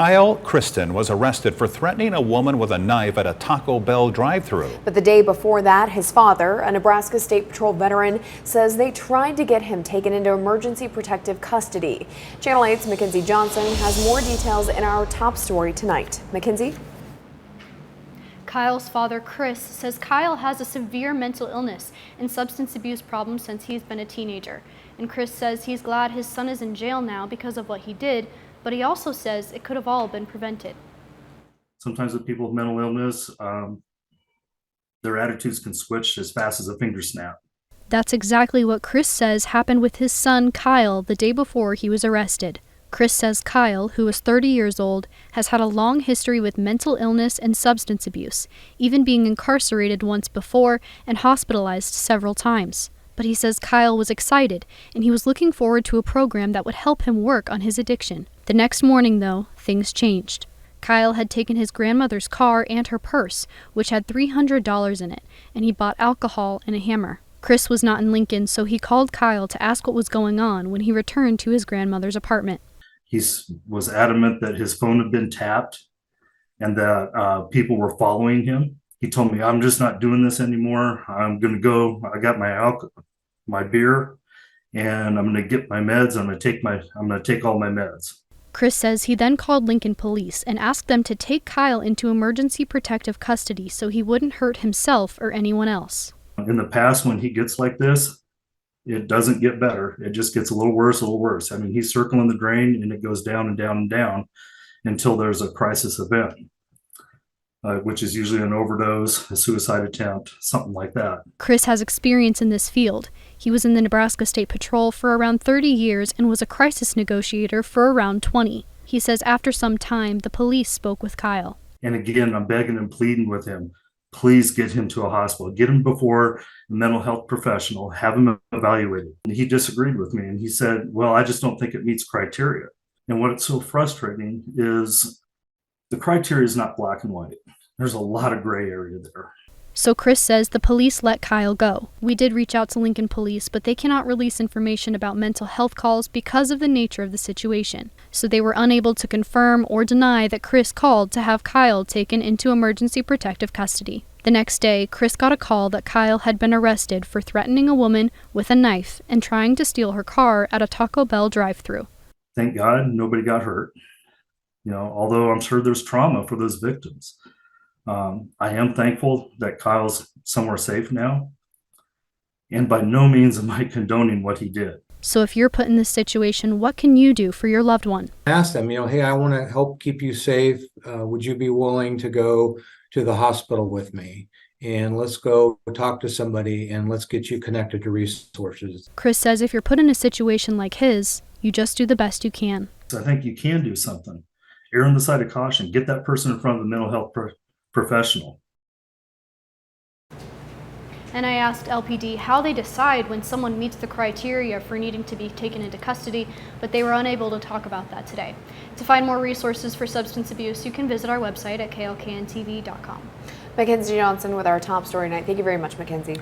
Kyle Kristen was arrested for threatening a woman with a knife at a Taco Bell drive-thru. But the day before that, his father, a Nebraska State Patrol veteran, says they tried to get him taken into emergency protective custody. Channel 8's Mackenzie Johnson has more details in our top story tonight. Mackenzie? Kyle's father, Chris, says Kyle has a severe mental illness and substance abuse problems since he's been a teenager. And Chris says he's glad his son is in jail now because of what he did, but he also says it could have all been prevented. Sometimes with people with mental illness, their attitudes can switch as fast as a finger snap. That's exactly what Chris says happened with his son, Kyle, the day before he was arrested. Chris says Kyle, who is 30 years old, has had a long history with mental illness and substance abuse, even being incarcerated once before and hospitalized several times. But he says Kyle was excited, and he was looking forward to a program that would help him work on his addiction. The next morning, though, things changed. Kyle had taken his grandmother's car and her purse, which had $300 in it, and he bought alcohol and a hammer. Chris was not in Lincoln, so he called Kyle to ask what was going on when he returned to his grandmother's apartment. He was adamant that his phone had been tapped and that people were following him. He told me, "I'm just not doing this anymore. I'm going to go. I got my beer, and I'm going to get my meds. I'm going to take all my meds." Chris says he then called Lincoln Police and asked them to take Kyle into emergency protective custody so he wouldn't hurt himself or anyone else. In the past, when he gets like this, it doesn't get better. It just gets a little worse, a little worse. I mean, he's circling the drain, and it goes down and down and down until there's a crisis event, which is usually an overdose, a suicide attempt, something like that. Chris has experience in this field. He was in the Nebraska State Patrol for around 30 years and was a crisis negotiator for around 20. He says after some time, the police spoke with Kyle. And again, I'm begging and pleading with him. Please get him to a hospital. Get him before a mental health professional. Have him evaluated. And he disagreed with me, and he said, "Well, I just don't think it meets criteria." And what's so frustrating is the criteria is not black and white. There's a lot of gray area there. So Chris says the police let Kyle go. We did reach out to Lincoln Police, but they cannot release information about mental health calls because of the nature of the situation. So they were unable to confirm or deny that Chris called to have Kyle taken into emergency protective custody. The next day, Chris got a call that Kyle had been arrested for threatening a woman with a knife and trying to steal her car at a Taco Bell drive-thru. Thank God nobody got hurt. Although I'm sure there's trauma for those victims. I am thankful that Kyle's somewhere safe now, and by no means am I condoning what he did. So if you're put in this situation, what can you do for your loved one? Ask them, hey, I want to help keep you safe. Would you be willing to go to the hospital with me? And let's go talk to somebody and let's get you connected to resources. Chris says if you're put in a situation like his, you just do the best you can. I think you can do something. Err on the side of caution. Get that person in front of a mental health professional. And I asked LPD how they decide when someone meets the criteria for needing to be taken into custody, but they were unable to talk about that today. To find more resources for substance abuse, you can visit our website at klkntv.com. Mackenzie Johnson with our top story tonight. Thank you very much, Mackenzie.